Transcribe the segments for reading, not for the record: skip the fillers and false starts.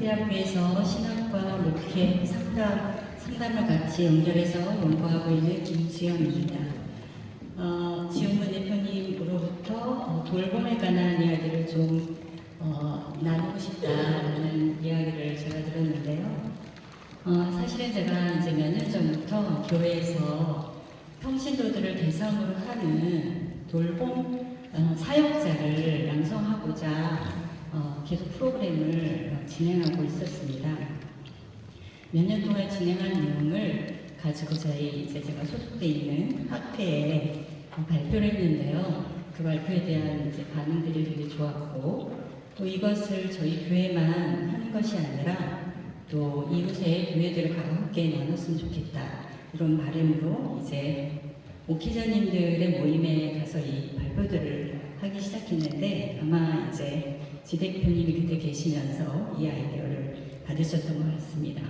대학교에서 신학과 목회 상담을 같이 연결해서 연구하고 있는 김지영입니다. 지용문 대표님으로부터 돌봄에 관한 이야기를 좀 나누고 싶다는 이야기를 제가 들었는데요. 사실은 제가 이제 몇 년 전부터 교회에서 평신도들을 대상으로 하는 돌봄 사역자를 양성하고자 계속 프로그램을 진행하고 있었습니다. 몇 년 동안 진행한 내용을 가지고 제가 소속돼 있는 학회에 발표를 했는데요. 그 발표에 대한 이제 반응들이 되게 좋았고, 또 이것을 저희 교회만 하는 것이 아니라 또 이웃의 교회들을 함께 나눴으면 좋겠다, 이런 바람으로 이제 목회자님들의 모임에 가서 이 발표들을 하기 시작했는데, 아마 이제 지 대표님이 그때 계시면서 이 아이디어를 받으셨던 것 같습니다.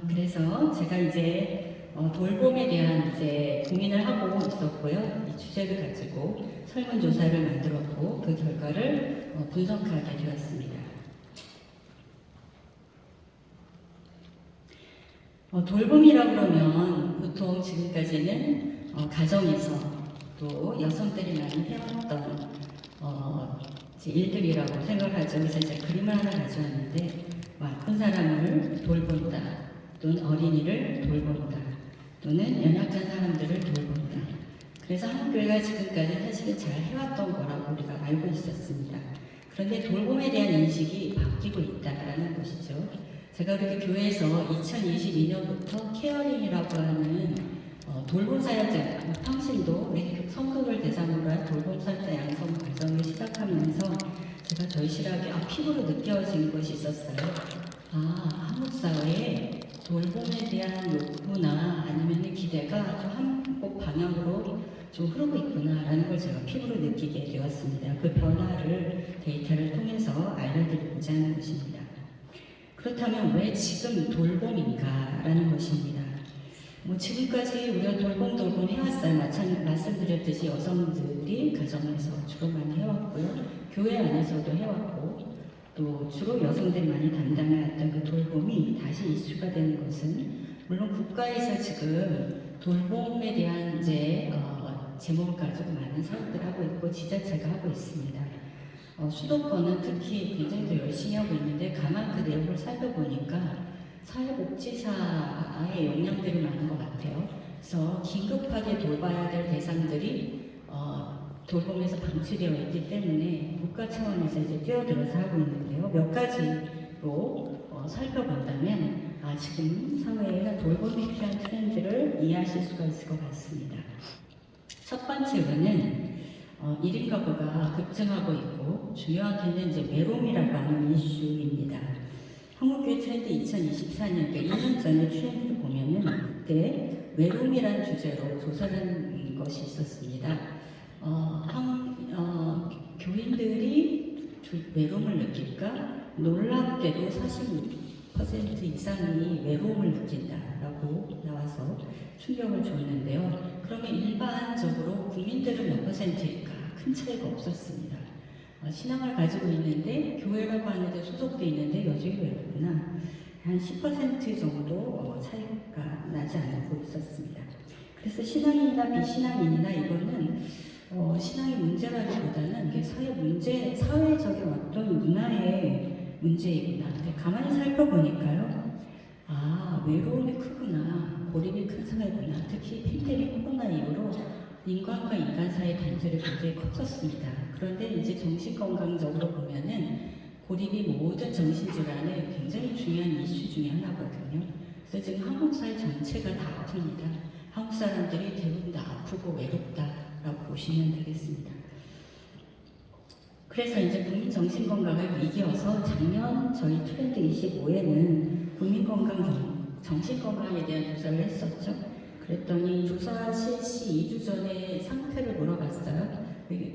그래서 제가 이제 돌봄에 대한 이제 고민을 하고 있었고요. 이 주제를 가지고 설문조사를 만들었고, 그 결과를 분석하게 되었습니다. 돌봄이라고 그러면 보통 지금까지는 가정에서 또 여성들이 많이 해왔던 일들이라고 생각하죠. 그래서 제가 그림을 하나 가져왔는데, 아픈 사람을 돌본다, 또는 어린이를 돌본다, 또는 연약한 사람들을 돌본다. 그래서 한국교회가 지금까지 사실은 잘 해왔던 거라고 우리가 알고 있었습니다. 그런데 돌봄에 대한 인식이 바뀌고 있다는 것이죠. 제가 그렇게 교회에서 2022년부터 케어링이라고 하는 돌봄 사역자, 평신도 우리 성극을 대상으로 한 돌봄 사역자 양성 과정을 시작하면서 제가 절실하게 피부로 느껴진 것이 있었어요. 한국 사회에 돌봄에 대한 욕구나 아니면 기대가 좀 한국 방향으로 좀 흐르고 있구나라는 걸 제가 피부로 느끼게 되었습니다. 그 변화를 데이터를 통해서 알려드리고자 하는 것입니다. 그렇다면 왜 지금 돌봄인가라는 것입니다. 지금까지 우리가 돌봄 해왔어요. 말씀드렸듯이 여성들이 가정에서 주로 많이 해왔고요. 교회 안에서도 해왔고, 또 주로 여성들이 많이 담당했던 그 돌봄이 다시 이슈가 되는 것은, 물론 국가에서 지금 돌봄에 대한 이제 제목을 가지고 많은 사업들을 하고 있고 지자체가 하고 있습니다. 수도권은 특히 굉장히 더 열심히 하고 있는데, 가만 그 내용을 살펴보니까 사회복지사의 역량들이 많은 것 같아요. 그래서 긴급하게 돌봐야 될 대상들이 돌봄에서 방치되어 있기 때문에 국가 차원에서 이제 뛰어들어서 하고 있는데요. 몇 가지로 살펴본다면 지금 사회의 돌봄에 필요한 트렌드를 이해하실 수가 있을 것 같습니다. 첫 번째로는 1인 가구가 급증하고 있고, 중요하게는 이제 외로움이라고 하는 이슈입니다. 한국교회 트렌드 2024년, 그러니까 2년 전의 트렌드를 보면은 그때 외로움이라는 주제로 조사를 한 것이 있었습니다. 교인들이 외로움을 느낄까? 놀랍게도 40% 이상이 외로움을 느낀다라고 나와서 충격을 줬는데요. 그러면 일반적으로 국민들은 몇 %일까? 큰 차이가 없었습니다. 신앙을 가지고 있는데, 교회라고 하는데 소속돼 있는데 여전히 외롭구나, 한 10% 정도 차이가 나지 않고 있었습니다. 그래서 신앙인이나 비신앙인이나 이거는 신앙의 문제라기보다는 이게 사회적인 어떤 문화의 문제이구나. 근데 가만히 살펴보니까요, 외로움이 크구나, 고립이 큰 사회구나. 특히 팬데믹 코로나 이후로 인간과 인간 사이의 단절이 굉장히 커졌습니다. 그런데 이제 정신건강적으로 보면은 고립이 모든 정신질환의 굉장히 중요한 이슈 중에 하나거든요. 그래서 지금 한국 사회 전체가 다 아픕니다. 한국 사람들이 대부분 다 아프고 외롭다라고 보시면 되겠습니다. 그래서 이제 국민 정신건강을 이겨서 작년 저희 트렌드 25에는 국민건강 정신건강에 대한 조사를 했었죠. 그랬더니 조사 실시 2주 전에 상태를 물어봤어요.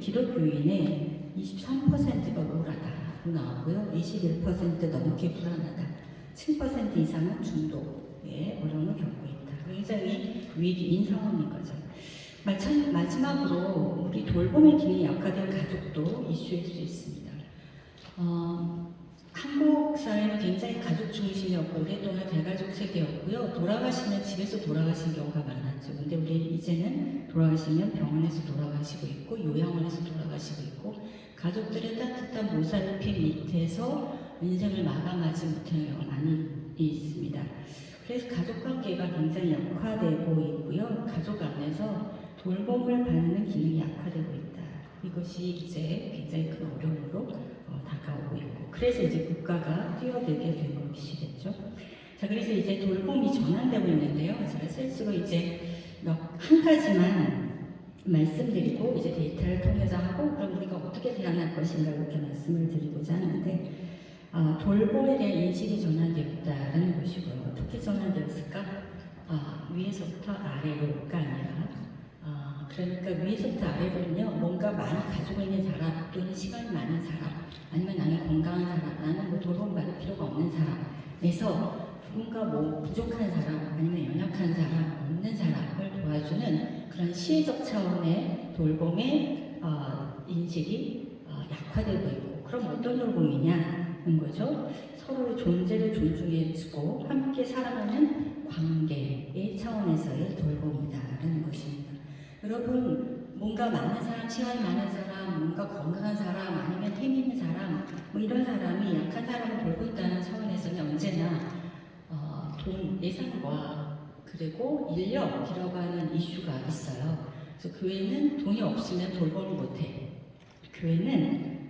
기독교인의 23%가 우울하다고 나왔고요. 21% 넘게 불안하다. 7% 이상은 중독의 어려움을 겪고 있다. 굉장히 위기인 상황인 거죠. 마지막으로 우리 돌봄의 기능이 약화된 가족도 이슈일 수 있습니다. 사회는 굉장히 가족 중심이었고 오랫동안 대가족 세대였고요. 돌아가시면 집에서 돌아가신 경우가 많았죠. 근데 우리 이제는 돌아가시면 병원에서 돌아가시고 있고 요양원에서 돌아가시고 있고 가족들의 따뜻한 보살핌 밑에서 인생을 마감하지 못하는 경우가 많이 있습니다. 그래서 가족 관계가 굉장히 약화되고 있고요. 가족 안에서 돌봄을 받는 기능이 약화되고 있다. 이것이 이제 굉장히 큰 어려움으로 다가오고 있고, 그래서 이제 국가가 뛰어들게 된 것이겠죠. 자, 그래서 이제 돌봄이 전환되고 있는데요. 제가 스스로 이제 한 가지만 말씀드리고 이제 데이터를 통해서 하고, 그럼 우리가 어떻게 대안할 것인가 이렇게 말씀을 드리고자 하는데, 돌봄에 대한 인식이 전환되었다라는 것이고요. 어떻게 전환되었을까? 위에서부터 아래로가 아니라, 그러니까 위에서부터 아래로는요, 뭔가 많이 가지고 있는 사람, 또는 시간이 많은 사람, 아니면 나는 건강한 사람, 나는 뭐 돌봄받을 필요가 없는 사람에서 누군가 뭐 부족한 사람, 아니면 연약한 사람, 없는 사람을 도와주는 그런 시혜적 차원의 돌봄의 인식이 약화되고 있고, 그럼 어떤 돌봄이냐는 거죠. 서로의 존재를 존중해주고 함께 살아가는 관계의 차원에서의 돌봄이다라는 것입니다. 여러분, 뭔가 많은 사람, 시간이 많은 사람, 뭔가 건강한 사람, 아니면 힘 있는 사람, 뭐 이런 사람이 약한 사람을 돌고 있다는 차원에서는 언제나 돈, 예산과 그리고 인력이라고 하는 이슈가 있어요. 그래서 교회는 돈이 없으면 돌봄을 못해. 교회는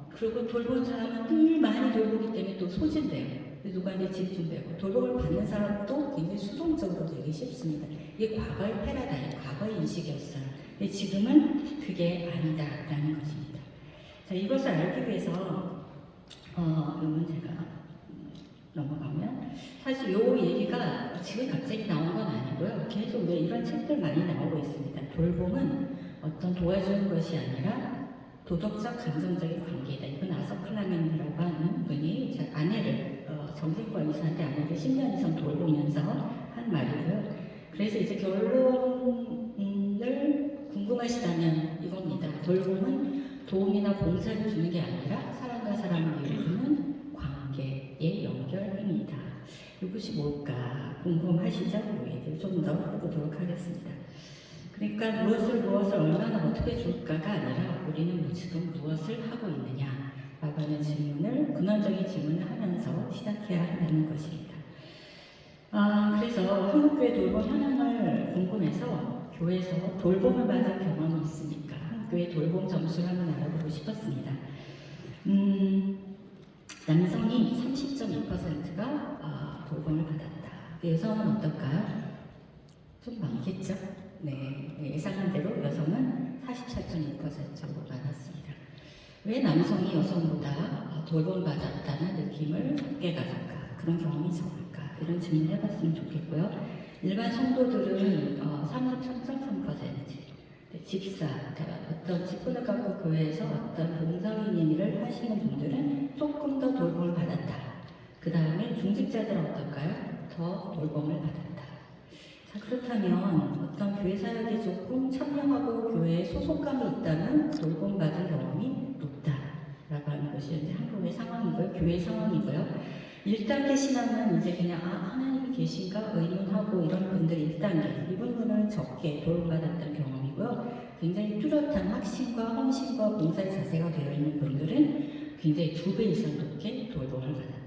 그리고 돌보는 사람은 늘 많이 돌보기 때문에 또 소진돼요. 누구한테 집중되고, 돌봄을 받는 사람도 굉장히 수동적으로 되기 쉽습니다. 이게 과거의 패러다임, 과거의 인식이었어요. 근데 지금은 그게 아니다라는 것입니다. 자, 이것을 알기 위해서 이건 제가 넘어가면, 사실 이 얘기가 지금 갑자기 나온 건 아니고요. 계속 왜 이런 책들 많이 나오고 있습니다. 돌봄은 어떤 도와주는 것이 아니라 도덕적, 감정적인 관계이다. 이건 아서클라멘이라고 하는 분이 제 아내를, 정신과 의사한테 아내를 10년 이상 돌보면서 한 말이고요. 그래서 이제 결론을 궁금하시다면 이겁니다. 돌봄은 도움이나 봉사를 주는 게 아니라 사람과 사람을 이루는 관계의 연결입니다. 이것이 뭘까 궁금하시죠? 이제 좀 더 해보도록 하겠습니다. 그러니까 무엇을 얼마나 어떻게 줄까가 아니라 우리는 지금 무엇을 하고 있느냐 라고 하는 질문을, 근원적인 질문을 하면서 시작해야 한다는 것입니다. 그래서 한국교회 돌봄 현황을 궁금해서 교회에서 돌봄을 받은 경험이 있으니까 한국교회 돌봄 점수를 한번 알아보고 싶었습니다. 남성이 30.2%가 돌봄을 받았다. 여성은 어떨까요? 좀 많겠죠? 네, 예상한 대로 여성은 44.2%로 많았습니다. 왜 남성이 여성보다 돌봄을 받았다는 느낌을 갖게 가질까? 그런 경험이 적을까? 이런 질문을 해봤으면 좋겠고요. 일반 성도들은 33.3%, 집사, 어떤 직분을 갖고 교회에서 어떤 봉사인 일을 하시는 분들은 조금 더 돌봄을 받았다. 그 다음에 중직자들은 어떨까요? 더 돌봄을 받았다. 자, 그렇다면 어떤 교회 사역에 조금 참여하고 교회에 소속감이 있다면 돌봄받은 경험이 높다라고 하는 것이 이제 한국의 상황이고요. 교회의 상황이고요. 1단계 신앙은 이제 그냥 하나님이 계신가 의문하고 이런 분들이 1단계, 이분들은 적게 돌봄받았던 경험이고요. 굉장히 뚜렷한 확신과 헌신과 봉사의 자세가 되어 있는 분들은 굉장히 2배 이상 높게 돌봄을 받았다.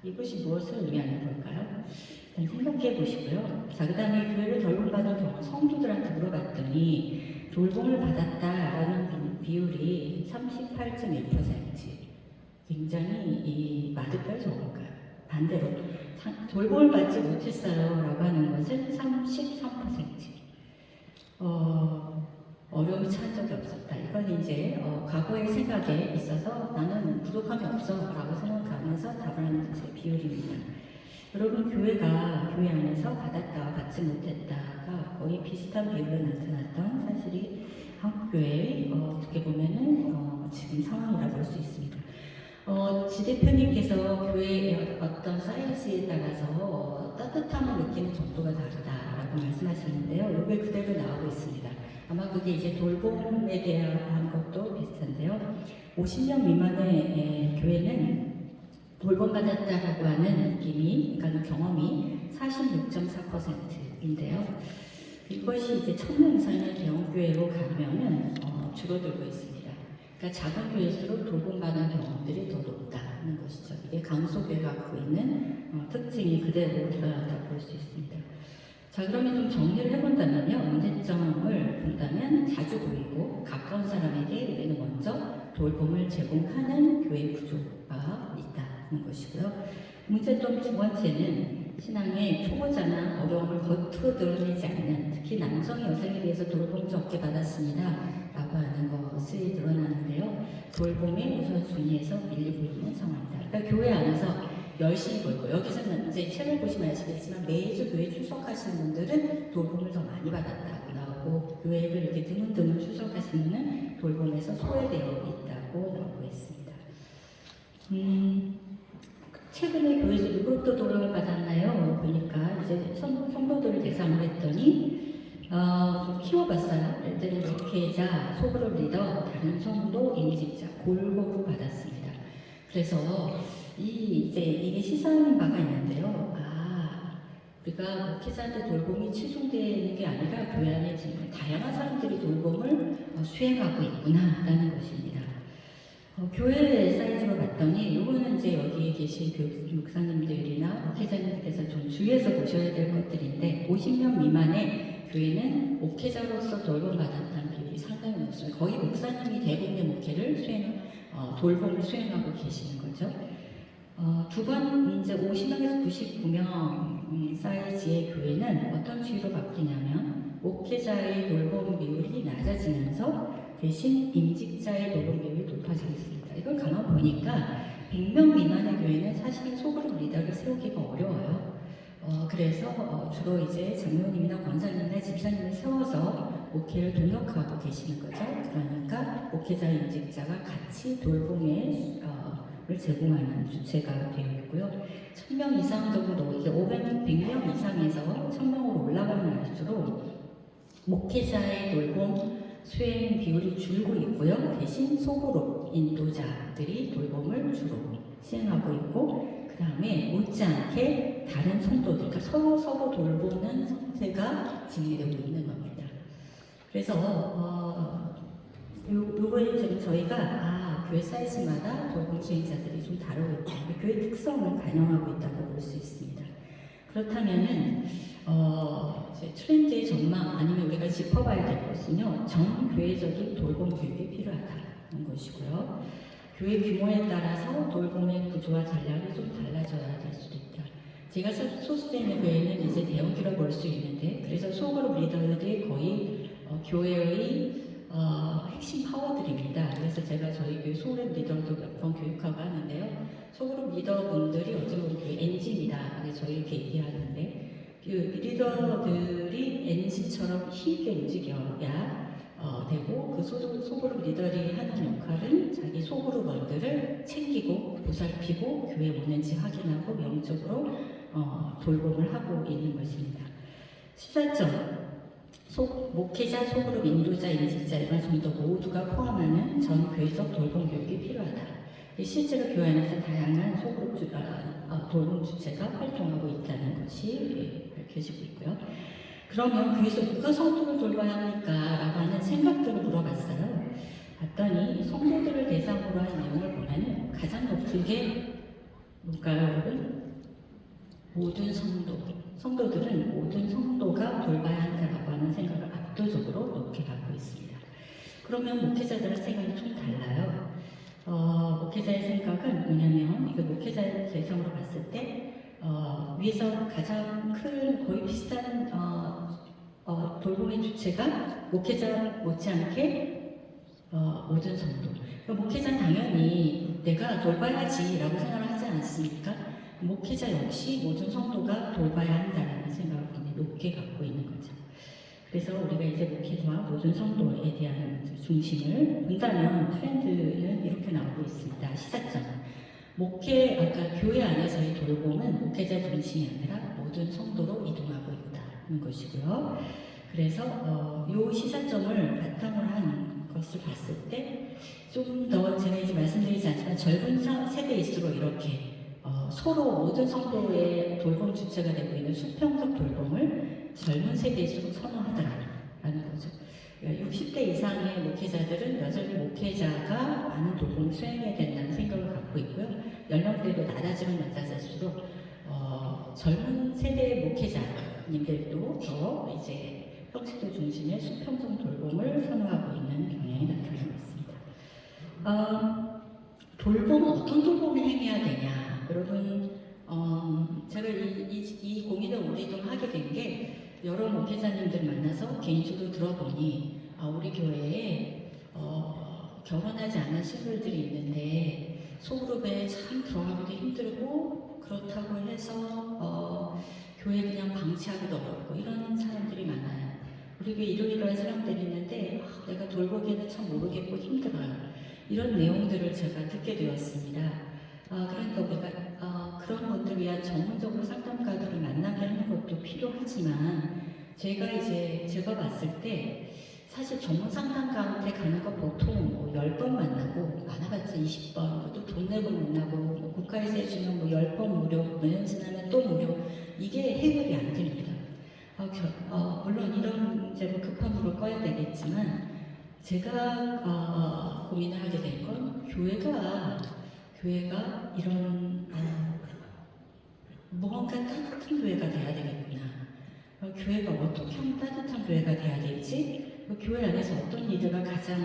이것이 무엇을 의미하는 걸까요? 생각해 보시고요. 자, 그 다음에 교회를 돌봄받은 경우 성도들한테 물어봤더니 돌봄을 받았다라는 비율이 38.1%. 굉장히 많을까요, 적을까요? 반대로 돌봄을 받지 못했어요 라고 하는 것은 33%. 어려움이 처한 적이 없었다. 이건 이제 과거의 생각에 있어서 나는 부족함이 없어 라고 생각하면서 답을 하는 제 비율입니다. 여러분, 교회가 교회 안에서 받았다와 받지 못했다가 거의 비슷한 비율로 나타났던 사실이 한국교회의 어떻게 보면은 지금 상황이라고 볼 수 있습니다. 지 대표님께서 교회의 어떤 사이즈에 따라서 따뜻함을 느끼는 정도가 다르다라고 말씀하셨는데요. 이게 그대로 나오고 있습니다. 아마 그게 이제 돌봄에 대한 것도 비슷한데요. 50명 미만의 교회는 돌봄받았다라고 하는 느낌이, 그러니까 경험이 46.4%인데요. 이것이 이제 1000명 이상의 대형교회로 가면은 줄어들고 있습니다. 그러니까 작은 교회일수록 돌봄받은 경험들이 더 높다는 것이죠. 이게 강소교회가 갖고 있는 특징이 그대로 드러났다고 볼 수 있습니다. 자, 그러면 좀 정리를 해본다면요. 문제점을 본다면 자주 보이고 가까운 사람에게 우리는 먼저 돌봄을 제공하는 교회 구조가 있다는 것이고요. 문제점 두 번째는 신앙의 초보자나 어려움을 겉으로 드러내지 않는, 특히 남성이 여성에 비해서 돌봄을 적게 받았습니다 라고 하는 것이 드러나는데요. 돌봄의 우선순위에서 밀리고 있는 상황입니다. 그러니까 교회 안에서 열심히 보이고, 여기서는 이제 책을 보시면 아시겠지만 매주 교회 출석하시는 분들은 돌봄을 더 많이 받았다고 나오고, 교회를 이렇게 드문드문 출석하시는 분은 돌봄에서 소외되어 있다고 나오고 있습니다. 최근에 교회에서 누구로부터 돌봄을 받았나요? 보니까 이제 성도들을 대상으로 했더니 좀 키워봤어요. 일단은 목회자, 소그룹 리더, 다른 성도, 임직자 골고루 받았습니다. 그래서 이게 시사하는 바가 있는데요. 우리가 목회자한테 돌봄이 치중되는 게 아니라 교회 안에 정말 다양한 사람들이 돌봄을 수행하고 있구나라는 것입니다. 교회 사이즈로 봤더니, 요거는 이제 여기에 계신 목사님들이나 목회자님들께서 좀 주의해서 보셔야 될 것들인데, 50명 미만의 교회는 목회자로서 돌봄받았다는 비율이 상당히 높습니다. 거의 목사님이 대부분의 목회를 돌봄을 수행하고 계시는 거죠. 두 번, 이제 50명에서 99명 사이즈의 교회는 어떤 추이로 바뀌냐면, 목회자의 돌봄 비율이 낮아지면서 대신 임직자의 돌봄 비율이 높아지고 있습니다. 이걸 가만 보니까 100명 미만의 교회는 사실 소그룹 리더를 세우기가 어려워요. 그래서 주로 이제 장로님이나 권사님이나 집사님을 세워서 목회를 동역하고 계시는 거죠. 그러니까 목회자 임직자가 같이 돌봄을 제공하는 주체가 되어 있고요. 1000명 이상 정도, 이게 100명 이상에서 1000명으로 올라가면 할수록 목회자의 돌봄 수행 비율이 줄고 있고요. 대신 소그룹 인도자들이 돌봄을 주로 시행하고 있고, 그 다음에 못지않게 다른 성도들, 그러니까 서로 돌보는 성세가 진행되고 있는 겁니다. 그래서 요거에 지금 저희가 교회 사이즈마다 돌봄 수행자들이 좀 다르고 있다. 교회 특성을 반영하고 있다고 볼 수 있습니다. 그렇다면은 트렌드의 전망, 아니면 우리가 짚어봐야 될 것은요, 전교회적인 돌봄 교육이 필요하다는 것이고요. 교회 규모에 따라서 돌봄의 구조와 전략이 좀 달라져야 될 수도 있다. 제가 소속되어 있는 교회는 이제 대형교회라고 볼 수 있는데, 그래서 소그룹 리더들이 거의 교회의 핵심 파워들입니다. 그래서 제가 저희 교회 소그룹 리더도 몇 번 교육하고 하는데요. 소그룹 리더분들이 어찌 보면 교회 엔진이다. 저희 이렇게 얘기하는데, 그 리더들이 엔진처럼 힘있게 움직여야 되고, 그 소그룹 리더들이 하는 역할은 자기 소그룹원들을 챙기고 보살피고 교회에 오는지 확인하고 영적으로 돌봄을 하고 있는 것입니다. 시사점, 목회자, 소그룹 인도자, 임직자, 일반 성도 모두가 포함하는 전 교회적 돌봄 교육이 필요하다. 실제로 교회 안에서 다양한 소그룹 돌봄 주체가 활동하고 있다는 것이 밝혀지고 있고요. 그러면 교회에서 누가 성도를 돌봐야 합니까? 라고 하는 생각들을 물어봤어요. 봤더니 성도들을 대상으로 한 내용을 보면은 가장 높은 게 뭘까요, 여러분? 모든 성도들은 모든 성도가 돌봐야 한다라고 하는 생각을 압도적으로 높게 갖고 있습니다. 그러면 목회자들의 생각이 좀 달라요. 목회자의 생각은 뭐냐면, 이거 목회자의 대상으로 봤을 때 위에서 가장 큰 거의 비슷한 돌봄의 주체가 목회자 못지않게 모든 성도. 그러니까 목회자는 당연히 내가 돌봐야지라고 생각을 하지 않습니까? 목회자 역시 모든 성도가 돌봐야 한다는 생각을 굉장히 높게 갖고 있는 거죠. 그래서 우리가 이제 목회자와 모든 성도에 대한 중심을 본다면 트렌드는 이렇게 나오고 있습니다. 시사점. 아까 교회 안에서의 돌봄은 목회자 중심이 아니라 모든 성도로 이동하고 있다는 것이고요. 그래서 이 시사점을 바탕으로 한 것을 봤을 때 좀 더 제가 이제 말씀드리지 않지만 젊은 세대일수록 이렇게 서로 모든 성도의 돌봄 주체가 되고 있는 수평적 돌봄을 젊은 세대일수록 선호하더라라는 거죠. 60대 이상의 목회자들은 여전히 목회자가 많은 돌봄을 수행해야 된다는 생각을 갖고 있고요. 연령대도 낮아지면 낮아질수록 젊은 세대의 목회자님들도 더 이제 평시도 중심의 수평적 돌봄을 선호하고 있는 경향이 나타나고 있습니다. 돌봄은 어떤 돌봄을 행해야 되냐? 여러분, 제가 이 고민을 오랫동안 하게 된 게 여러 목회자님들 만나서 개인적으로 들어보니 우리 교회에 결혼하지 않은 신부들이 있는데 소그룹에 참 들어가기도 힘들고 그렇다고 해서 교회 그냥 방치하기도 어렵고 이런 사람들이 많아요. 우리 교회 이러이러한 사람들이 있는데 내가 돌보기에는 참 모르겠고 힘들어요. 이런 내용들을 제가 듣게 되었습니다. 그러니까 우리가 그런 분들 위한 전문적으로 상담가들을 만나게 하는 것도 필요하지만 제가 봤을 때 사실 전문 상담가한테 가는 거 보통 10번 만나고 많아봤자 20번 그것도 돈 내고 만나고 국가에서 해주면 10번 무료 몇 년 지나면 또 무료 이게 해결이 안 됩니다. 물론 이런 문제로 급한 불을 꺼야 되겠지만 제가 고민을 하게 된 건 교회가 이런 뭔가 따뜻한 교회가 돼야 되겠구나. 교회가 어떻게 따뜻한 교회가 돼야 될지, 교회 안에서 어떤 일들가 가장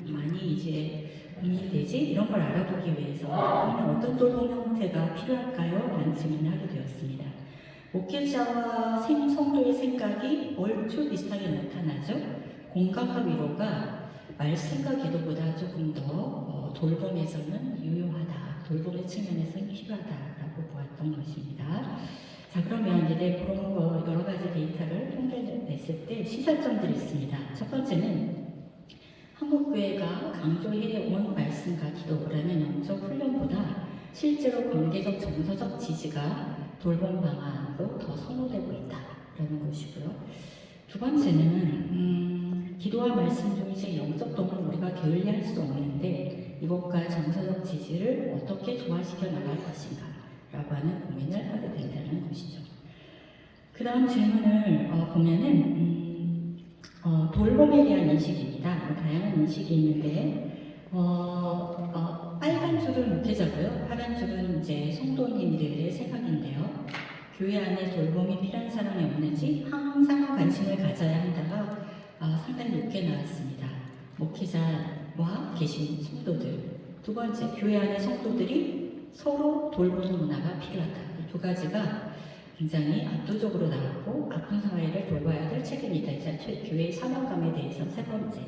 많이 이제 고민되지 이런 걸 알아보기 위해서 그러면 어떤 돌봄 형태가 필요할까요? 라는 질문을 하게 되었습니다. 목회자와 성도의 생각이 얼추 비슷하게 나타나죠. 공감과 위로가 말씀과 기도보다 조금 더 돌봄에서는 유효하다, 돌봄의 측면에서는 필요하다라고 보았던 것입니다. 자, 그러면 이제 그런 여러 가지 데이터를 통계냈을 때 시사점들이 있습니다. 첫 번째는 한국교회가 강조해온 말씀과 기도라는 영적 훈련보다 실제로 관계적 정서적 지지가 돌봄 방안으로 더 선호되고 있다라는 것이고요. 두 번째는 기도와 말씀 중에 영적 도움을 우리가 게을리할 수 없는데 이것과 정서적 지지를 어떻게 조화시켜 나갈 것인가 라고 하는 고민을 하게 된다는 것이죠. 그 다음 질문을 보면은 돌봄에 대한 인식입니다. 다양한 인식이 있는데 빨간 줄은 목회자고요. 파란 줄은 이제 성도님들의 생각인데요. 교회 안에 돌봄이 필요한 사람이 없는지 항상 관심을 가져야 한다가 상당히 높게 나왔습니다. 목회자와 계신 성도들. 두 번째, 교회 안의 성도들이 서로 돌보는 문화가 필요하다. 이 두 가지가 굉장히 압도적으로 나왔고 아픈 사회를 돌봐야 될 책임이다. 교회의 사명감에 대해서 세 번째.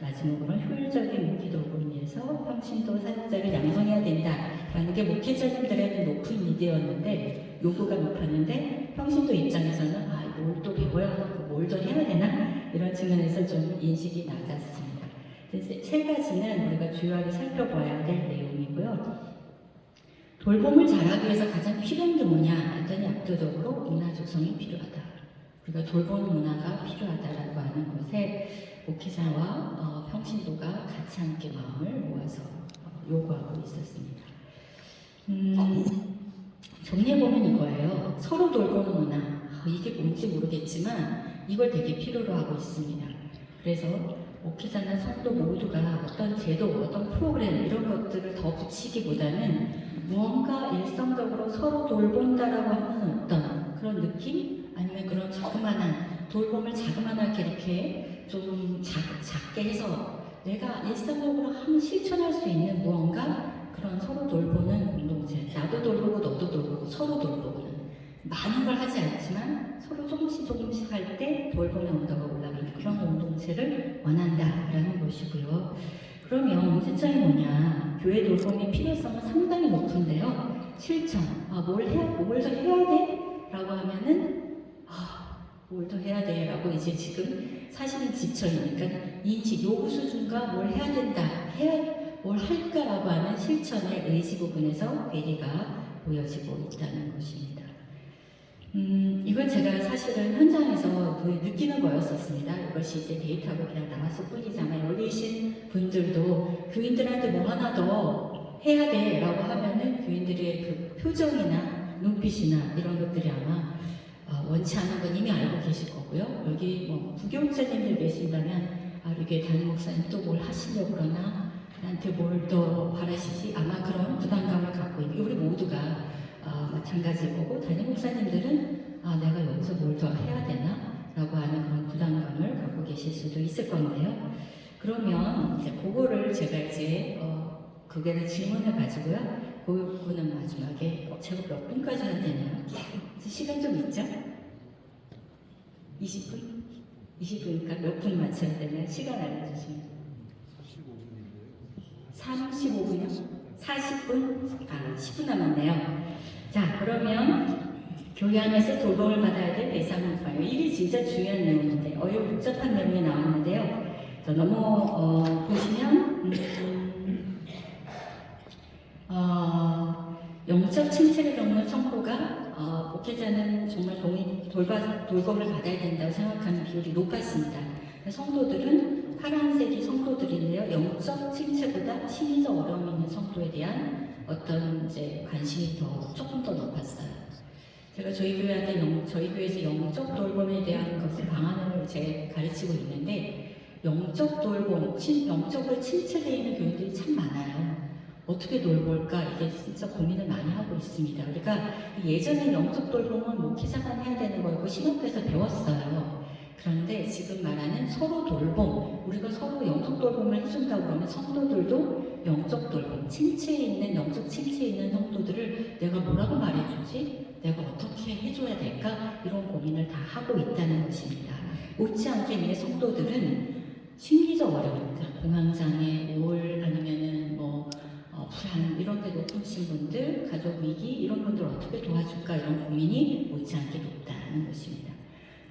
마지막으로는 효율적인 목회 돌봄을 위해서 평신도 사역자를 양성해야 된다라는 게 목회자님들에는 높은 이데였는데 요구가 높았는데 평신도 입장에서는 뭘 또 배워야 하고 뭘 더 해야 되나 이런 측면에서 좀 인식이 낮았습니다. 세 가지는 우리가 주요하게 살펴봐야 될 내용이고요. 돌봄을 잘하기 위해서 가장 필요한 게 뭐냐 했더니 압도적으로 문화 조성이 필요하다. 우리가 돌보는 문화가 필요하다라고 하는 것에 목회자와 평신도가 같이 함께 마음을 모아서 요구하고 있었습니다. 정리해보면 이거예요. 서로 돌보는 문화. 이게 뭔지 모르겠지만 이걸 되게 필요로 하고 있습니다. 그래서 목회자나 성도 모두가 어떤 제도, 어떤 프로그램 이런 것들을 더 붙이기보다는 무언가 일상적으로 서로 돌본다라고 하는 어떤 그런 느낌? 아니면 그런 자그마한 돌봄을 자그마하게 이렇게 좀 작게 해서 내가 일상적으로 하면 실천할 수 있는 무언가 그런 서로 돌보는 공동체. 나도 돌보고 너도 돌보고 서로 돌보는 많은 걸 하지 않지만 서로 조금씩 할 때 돌봄의 온도가 올라가는 그런 공동체를 원한다라는 것이고요. 그러면 문제점이 뭐냐? 교회 돌봄의 필요성은 상당히 높은데요. 실천, 뭘 더 해야 돼? 라고 하면은 뭘 더 해야 돼? 라고 이제 지금 사실은 지쳐있으니까 인식, 요구 수준과 뭘 해야 된다, 뭘 할까라고 하는 실천의 의지 부분에서 괴리가 보여지고 있다는 것입니다. 이건 제가 사실은 현장에서 느끼는 거였었습니다. 이것이 이제 데이터로 그냥 나왔을 뿐이잖아요. 여기 계신 분들도 교인들한테 뭐 하나 더 해야 돼 라고 하면은 교인들의 그 표정이나 눈빛이나 이런 것들이 아마 원치 않은 건 이미 알고 계실 거고요. 여기 뭐 부교육자님들 계신다면 이게 담임 목사님 또 뭘 하시려고 그러나 나한테 뭘 더 바라시지? 아마 그런 부담감을 갖고 있는 우리 모두가 마찬가지일 거고 담임 목사님들은 내가 여기서 뭘 더 해야 되나? 라고 하는 그런 부담감을 갖고 계실 수도 있을 건데요. 그러면 이제 그거를 제가 이제 그게를 질문을 가지고요. 그거는 마지막에 제가 몇 분까지 해야 되나요? 시간 좀 있죠? 20분? 20분이니까 몇 분 맞춰야 되나요? 시간 알려주시면. 35분이요? 40분? 10분 남았네요. 자, 그러면 교회 안에서 돌봄을 받아야 될 대상은 뭐예요? 이게 진짜 중요한 내용인데 어여 복잡한 내용이 나왔는데요. 보시면 영적 침체를 겪는 성도가 목회자는 정말 돌봄을 받아야 된다고 생각하는 비율이 높았습니다. 성도들은 파란색이 성도들인데요. 영적 침체보다 심리적 어려움이 있는 성도에 대한 어떤 이제 관심이 조금 더 높았어요. 제가 저희 교회에서 영적 돌봄에 대한 것을 방안을 제가 가르치고 있는데 영적 돌봄, 영적으로 침체되어 있는 교회들이 참 많아요. 어떻게 돌볼까 이게 진짜 고민을 많이 하고 있습니다. 그러니까 예전에 영적 돌봄은 목회자만 해야 되는 거였고 신학교에서 배웠어요. 그런데 지금 말하는 서로 돌봄, 우리가 서로 영적 돌봄을 해준다고 그러면 성도들도 영적 돌봄, 영적 침체에 있는 성도들을 내가 뭐라고 말해주지? 내가 어떻게 해줘야 될까? 이런 고민을 다 하고 있다는 것입니다. 못지않게 내 성도들은 심리적 어려움, 공황장애, 우울 아니면은 불안 이런 데 높으신 분들, 가족 위기 이런 분들 어떻게 도와줄까 이런 고민이 못지않게 높다는 것입니다.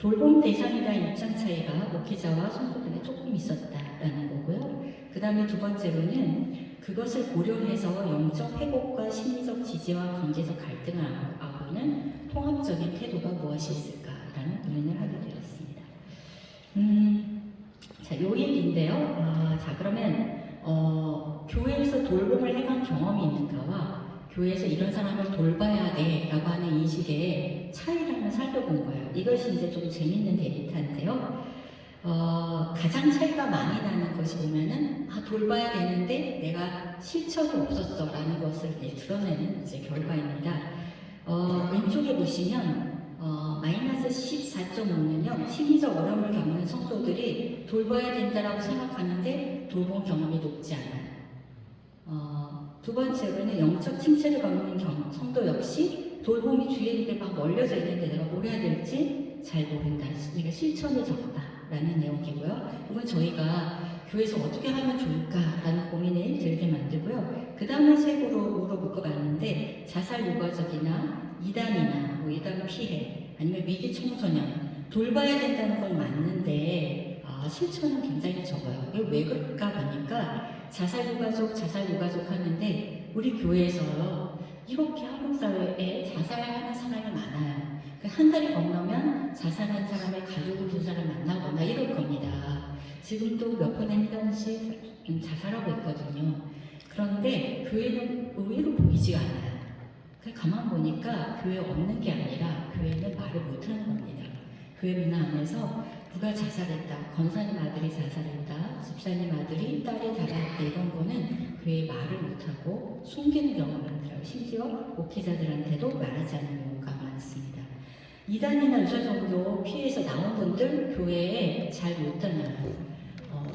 돌봄 대상에 대한 입장 차이가 목회자와 성도들에 조금 있었다라는 거고요. 그 다음에 두 번째로는 그것을 고려해서 영적 회복과 심리적 지지와 관계적 갈등을 아우르는 통합적인 태도가 무엇이 있을까라는 고민을 하게 되었습니다. 자, 요 얘기인데요. 자, 그러면 교회에서 돌봄을 해간 경험이 있는가와 교회에서 이런 사람을 돌봐야 돼 라고 하는 인식의 차이를 한번 살펴본 거예요. 이것이 이제 좀 재밌는 데이터인데요. 가장 차이가 많이 나는 것이 보면은 돌봐야 되는데 내가 실천이 없었어 라는 것을 드러내는 이제 결과입니다. 왼쪽에 보시면 마이너스 14.5는요 심리적 어려움을 겪는 성도들이 돌봐야 된다라고 생각하는데 돌봄 경험이 높지 않아요. 두 번째로는 영적 침체를 겪는 성도 역시 돌봄이 주위에 이렇게 막 멀려져 있는데 내가 뭘 해야 될지 잘 모른다. 내가 실천이 적다라는 내용이고요. 이건 저희가 교회에서 어떻게 하면 좋을까라는 고민을 들게 만들고요. 그 다음에 색으로 묶어봤는데 자살 유가족이나 이단이나 이단 피해 아니면 위기 청소년 돌봐야 된다는 건 맞는데 실천은 굉장히 적어요. 이게 왜 그럴까 보니까 자살 유가족 하는데 우리 교회에서 이렇게 한국 사회에 자살하는 사람이 많아요. 한 달이 건너면 자살한 사람의 가족을 두 사람 만나거나 이럴 겁니다. 지금도 몇 번에 한 번씩 자살하고 있거든요. 그런데 교회는 의외로 보이지 않아요. 가만 보니까 교회 없는 게 아니라 교회는 말을 못하는 겁니다. 교회 문화 안에서 누가 자살했다, 권사님 아들이 자살했다, 집사님 아들이 딸이 자살했다 이런 거는 교회에 말을 못하고 숨기는 경우가 많더라고요. 심지어 목회자들한테도 말하지 않는 경우가 많습니다. 이단이나 유사종교 피해서 나온 분들 교회에 잘 못 다녀요.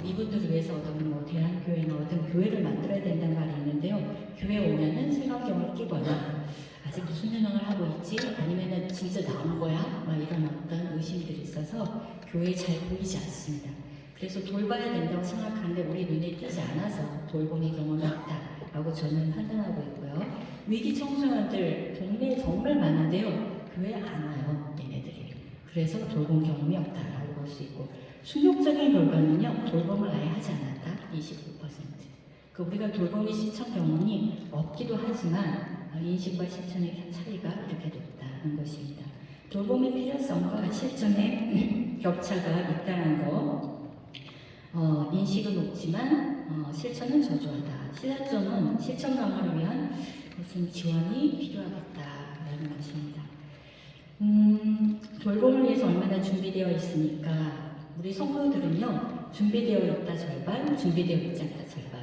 이분들을 위해서 어떤 대한교회나 어떤 교회를 만들어야 된다는 말이 있는데요. 교회 오면은 색안경을 끼거나 아직 무슨 생각을 하고 있지? 아니면은 진짜 나온 거야? 막 이런 어떤 의심들이 있어서 교회에 잘 보이지 않습니다. 그래서 돌봐야 된다고 생각하는데 우리 눈에 띄지 않아서 돌봄의 경험이 없다라고 저는 판단하고 있고요. 위기 청소년들 동네에 정말 많은데요. 교회에 안 와요, 얘네들이. 그래서 돌봄 경험이 없다라고 볼 수 있고 충격적인 결과는요. 돌봄을 아예 하지 않았다. 29%. 우리가 돌봄의 실천 경험이 없기도 하지만 인식과 실천의 차이가 이렇게 높다는 것입니다. 돌봄의 필요성과 실천의 격차가 있다는 거. 인식은 높지만 실천은 저조하다. 신학점은 실천 강화를 위한 무슨 지원이 필요하겠다라는 것입니다. 돌봄을 위해서 얼마나 준비되어 있으니까 우리 성도들은요, 준비되어 있다 절반, 준비되어 있지 않다 절반.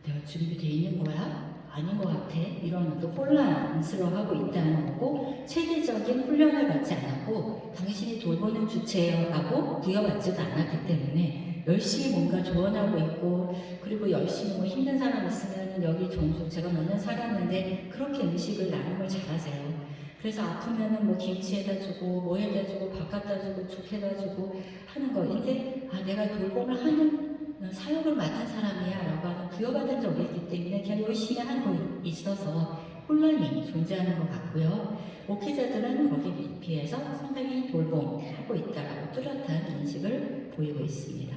내가 준비되어 있는 거야? 아닌 것 같아. 이런 또 혼란스러워하고 있다는 거고, 체계적인 훈련을 받지 않았고 당신이 돌보는 주체라고 부여받지도 않았기 때문에 열심히 뭔가 조언하고 있고, 그리고 열심히 뭐 힘든 사람 있으면 여기 정수 제가 몇년 살았는데 그렇게 음식을 나눔을 잘하세요. 그래서 아프면은 뭐 김치에다 주고 뭐에다 주고 밥 갖다 주고 죽해다 주고 하는 거. 근데 내가 돌봄을 하는 사역을 맡은 사람이야 라고 하는 부여받은 적이 있기 때문에 그냥 열심히 하고 있어서 혼란이 존재하는 것 같고요. 목회자들은 거기에 비해서 상당히 돌봄하고 있다라고 뚜렷한 인식을 보이고 있습니다.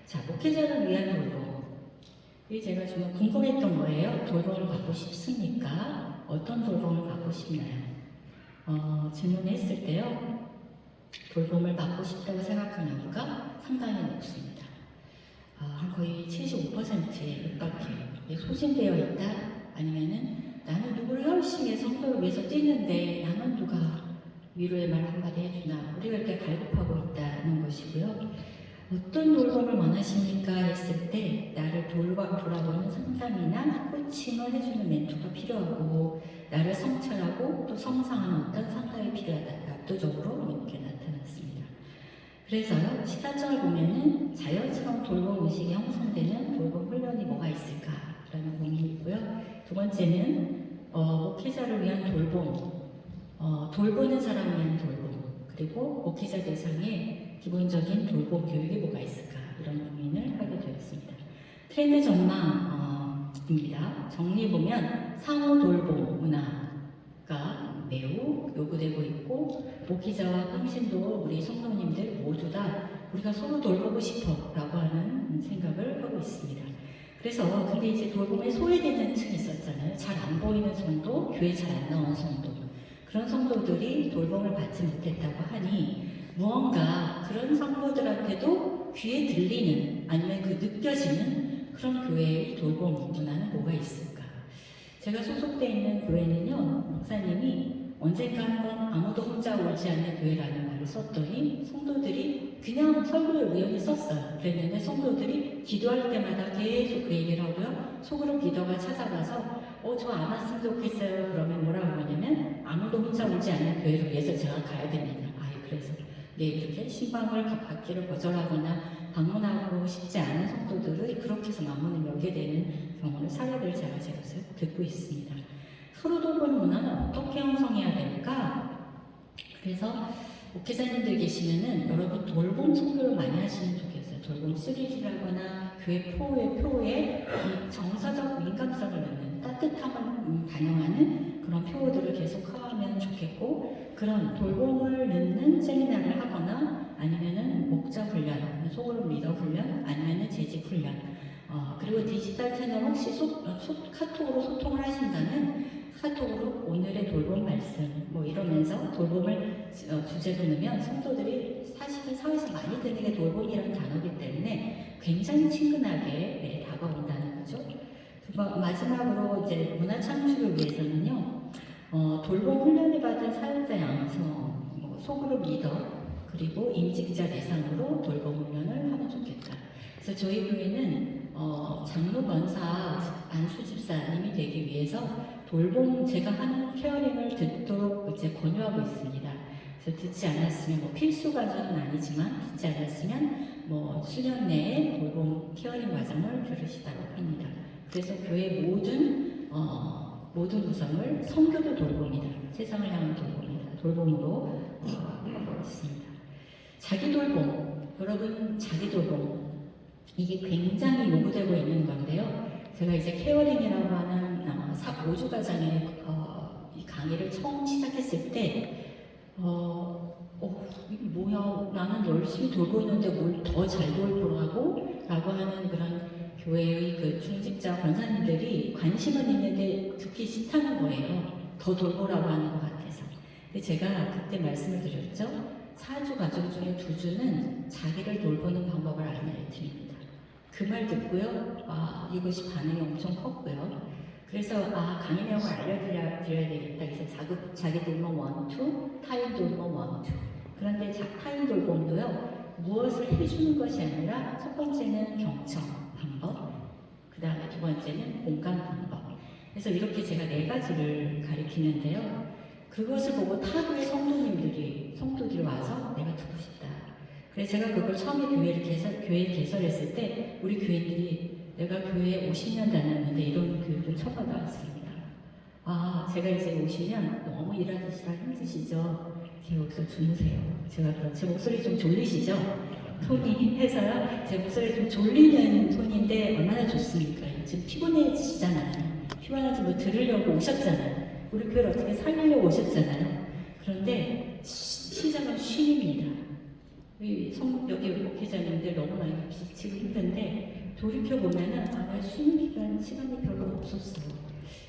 자, 목회자를 위한 돌봄. 이게 제가 정말 궁금했던 거예요. 돌봄을 받고 싶습니까? 어떤 돌봄을 받고 싶나요? 질문했을 때요, 돌봄을 받고 싶다고 생각하는가 상당히 높습니다. 한 거의 75%에 육박해요. 소진되어 있다? 아니면은 나는 누구를 열심히 성도를 위해서 뛰는데 나는 누가 위로의 말 한마디 해주나, 우리가 이렇게 갈급하고 있다는 것이고요. 어떤 돌봄을 원하십니까? 했을 때 나를 돌아보는 상담이나 코칭을 해주는 멘토가 필요하고, 나를 성찰하고 또 성상하는 어떤 상담이 필요하다. 압도적으로 이렇게 나타났습니다. 그래서요, 시사점을 보면은 자연스러운 돌봄 의식이 형성되는 돌봄 훈련이 뭐가 있을까라는 고민이 있고요. 두 번째는 목회자를 위한 돌봄, 돌보는 사람을 위한 돌봄, 그리고 목회자 대상의 기본적인 돌봄 교육이 뭐가 있을까, 이런 고민을 하게 되었습니다. 트렌드 전망입니다. 정리해보면 상호 돌봄 문화가 매우 요구되고 있고, 목회자와 평신도 우리 성도님들 모두 다 우리가 서로 돌보고 싶어 라고 하는 생각을 하고 있습니다. 그래서 근데 이제 돌봄에 소외되는 층이 있었잖아요. 잘 안 보이는 성도, 교회 잘 안 나오는 성도, 그런 성도들이 돌봄을 받지 못했다고 하니 무언가 그런 성도들한테도 귀에 들리는, 아니면 그 느껴지는 그런 교회의 돌봄 문화는 뭐가 있을까? 제가 소속되어 있는 교회는요, 목사님이 언젠가 한번 아무도 혼자 오지 않는 교회라는 말을 썼더니 성도들이 그냥 설교에 우연히 썼어요. 그랬는데 성도들이 기도할 때마다 계속 그 얘기를 하고요. 속으로 기도가 찾아가서 저 안 왔으면 좋겠어요. 그러면 뭐라고 하냐면 아무도 혼자 오지 않는 교회를 위해서 제가 가야 됩니다. 그래서 이렇게 신방을 받기를 거절하거나 방문하고 싶지 않은 성도들을 그렇게 해서 마음을 열게 되는 경우를 사례를 제가 듣고 있습니다. 서로 돌보는 문화는 어떻게 형성해야 될까? 그래서 목회자님들 계시면은 여러분 돌봄 선교를 많이 하시면 좋겠어요. 돌봄 시리즈를 하거나 교회 표에 정서적 민감성을 넣는, 따뜻함을 반영하는 그런 표어들을 계속 하면 좋겠고, 그런 돌봄을 넣는 세미나를 하거나 아니면은 목자 훈련, 소그룹 리더 훈련, 아니면은 재직 훈련, 그리고 디지털 채널 혹시 카톡으로 소통을 하신다면 카톡으로 오늘의 돌봄 말씀 이러면서 돌봄을 주제로 넣으면 성도들이 사실은 사회에서 많이 듣는 게 돌봄이라는 단어이기 때문에 굉장히 친근하게 다가온다는 거죠. 마지막으로 이제 문화 창출을 위해서는요, 돌봄 훈련을 받은 사역자 양성, 소그룹 리더, 그리고 임직자 대상으로 돌봄 훈련을 하면 좋겠다. 그래서 저희 교회는 장로 권사 안수 집사님이 되기 위해서 돌봄 제가 하는 케어링을 듣도록 이제 권유하고 있습니다. 그래서 듣지 않았으면 필수 과정은 아니지만 듣지 않았으면 수년 내에 돌봄 케어링 과정을 들으시도록 합니다. 그래서 교회 모든 구성을 선교도 돌봄이다, 세상을 향한 돌봄이다, 돌봄으로 하고 있습니다. 자기 돌봄, 여러분 자기 돌봄 이게 굉장히 요구되고 있는 건데요. 제가 이제 케어링이라고 하는 5주 과정의 이 강의를 처음 시작했을 때 이게 뭐야, 나는 열심히 돌고 있는데 뭘 더 잘 돌보라고? 라고 하는 그런 교회의 그 중직자 권사님들이 관심은 있는데 듣기 싫다는 거예요. 더 돌보라고 하는 것 같아서. 근데 제가 그때 말씀을 드렸죠. 4주 과정 중에 2주는 자기를 돌보는 방법을 알려드립니다. 그 말 듣고요, 이것이 반응이 엄청 컸고요. 그래서 강의내용을 알려드려야 되겠다. 그래서 자기 돌봄 1, 2, 타인 돌봄 1, 2. 그런데 타인 돌봄도요, 무엇을 해주는 것이 아니라 첫 번째는 경청 방법, 그 다음에 두 번째는 공감 방법. 그래서 이렇게 제가 4가지를 가리키는데요. 그것을 보고 타교의 성도들이 와서 내가 듣고 싶다. 그래서 제가 그걸 처음에 교회 개설했을 때 우리 교인들이 내가 교회에 50년 다녔는데 이런 교육을 처음 받아왔습니다. 제가 이제 오시면 너무 일하시라 힘드시죠? 제 목소리 주무세요. 제 목소리 좀 졸리시죠? 톤이 해서요. 제 목소리 좀 졸리는 톤인데 얼마나 좋습니까? 지금 피곤해지시잖아요. 피곤해서 뭐 들으려고 오셨잖아요. 우리 교회를 어떻게 살리려고 오셨잖아요. 그런데 시작은 쉼입니다. 여기 목회자님들 너무나 지치고 힘든데 돌이켜보면은 내가 쉬는 시간이 별로 없었어요.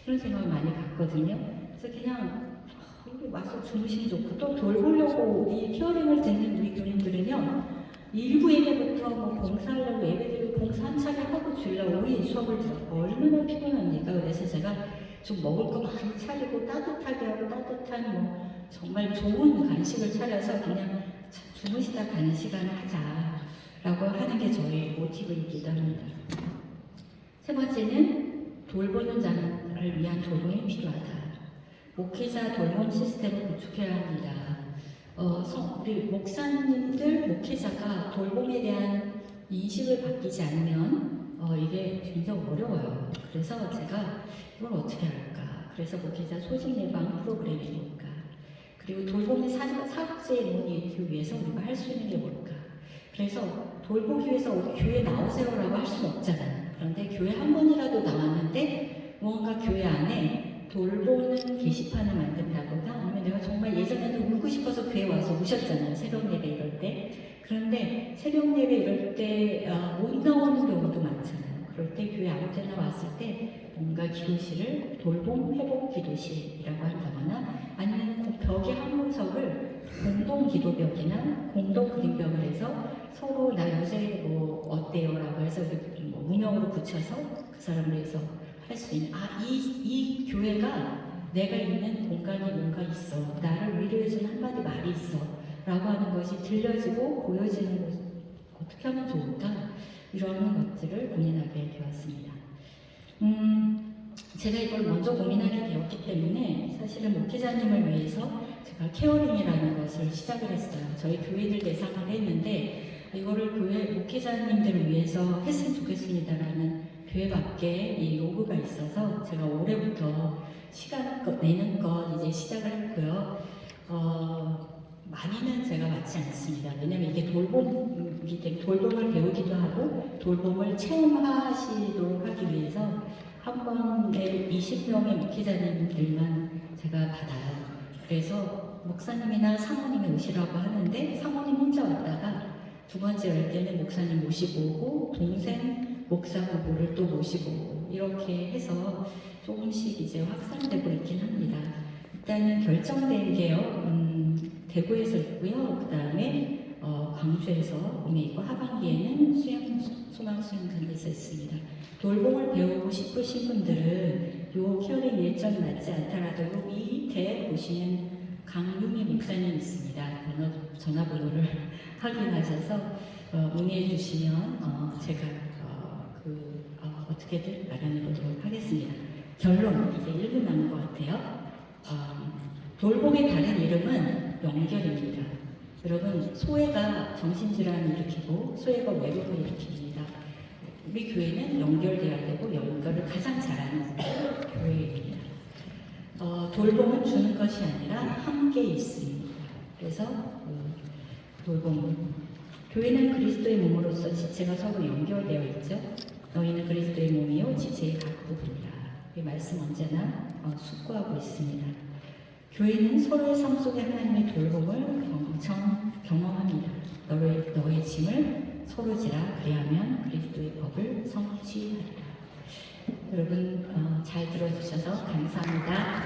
그런 생각을 많이 갖거든요. 그래서 그냥 여기 와서 주무시면 좋고, 또 돌보려고 우리 케어링을 듣는 우리 교인들은요, 일부 예배부터 봉사하려고 예배드리고 봉사 한 차례 하고 주려고 우리 수업을 들어요. 얼마나 피곤합니까? 그래서 제가 좀 먹을 거 많이 차리고 따뜻하게 하고 따뜻한 정말 좋은 간식을 차려서 그냥 주무시다 가는 시간을 하자라고 하는 게 저의 모티브이기도 합니다. 세 번째는 돌보는 자를 위한 돌봄이 필요하다. 목회자 돌봄 시스템을 구축해야 합니다. 우리 목사님들, 목회자가 돌봄에 대한 인식을 바뀌지 않으면 이게 굉장히 어려워요. 그래서 제가 이걸 어떻게 할까? 그래서 목회자 소집 예방 프로그램이 뭘까? 그리고 돌봄의 사각지에 놓기 위해서 우리가 할 수 있는 게 뭘까? 그래서 돌보기 위해서 우리 교회 나오세요라고 할 수는 없잖아요. 그런데 교회 한 번이라도 나왔는데 무언가 교회 안에 돌보는 게시판을 만든다거나, 아니면 내가 정말 예전에도 울고 싶어서 교회 와서 우셨잖아요. 새벽 예배 이럴 때. 그런데 새벽 예배 이럴 때 못 나오는 경우도 많잖아요. 그럴 때 교회 아무 때나 왔을 때 뭔가 기도실을 돌봄 회복 기도실이라고 한다거나, 아니면 그 벽의 한 구석을 공동 기도벽이나 공동 그림벽을 해서 서로 나 요새 어때요라고 해서 문형으로 붙여서 그 사람을 위해서 할 수 있는, 이 교회가 내가 있는 공간이 뭔가 있어, 나를 위로해주는 한마디 말이 있어 라고 하는 것이 들려지고 보여지는 것, 어떻게 하면 좋을까? 이런 것들을 고민하게 되었습니다. 제가 이걸 먼저 고민하게 되었기 때문에 사실은 목회자님을 위해서 제가 케어링이라는 것을 시작을 했어요. 저희 교회들 대상을 했는데 이거를 교회 목회자님들을 위해서 했으면 좋겠습니다라는 교회 밖에 이 요구가 있어서 제가 올해부터 시간 내는 것 이제 시작을 했고요. 많이는 제가 받지 않습니다. 왜냐면 이게 돌봄이기 때문에 돌봄을 배우기도 하고 돌봄을 체험하시도록 하기 위해서 한 번에 20명의 목회자님들만 제가 받아요. 그래서 목사님이나 사모님이 오시라고 하는데 사모님 혼자 왔다가 두 번째 올 때는 목사님 모시고 오고 동생 목사 부부를 또 모시고 오고 이렇게 해서 조금씩 이제 확산되고 있긴 합니다. 일단은 결정된 게요. 대구에서 있고요. 그 다음에 광주에서 오늘 있고 하반기에는 소망 수양관에서 있습니다. 돌봄을 배우고 싶으신 분들은 요 케어링 일정이 맞지 않더라도 요 밑에 보시면 강유미 목사님 있습니다. 전화번호를 확인하셔서 문의해 주시면 제가 어떻게든 마련해 보도록 하겠습니다. 결론, 이제 1분 남은 것 같아요. 돌봄의 다른 이름은 연결입니다. 여러분, 소외가 정신질환을 일으키고 소외가 외로움을 일으킵니다. 우리 교회는 연결돼야 되고 연결을 가장 잘하는 교회입니다. 돌봄은 주는 것이 아니라 함께 있습니다. 그래서 돌봄은 교회는 그리스도의 몸으로서 지체가 서로 연결되어 있죠. 너희는 그리스도의 몸이요 지체의 각 부분이라. 이 말씀 언제나 숙고하고 있습니다. 교회는 서로의 삶 속에 하나님의 돌봄을 경험합니다. 너의 짐을 서로 지라. 그리하면 그리스도의 법을 성취하리라. 여러분 잘 들어주셔서 감사합니다.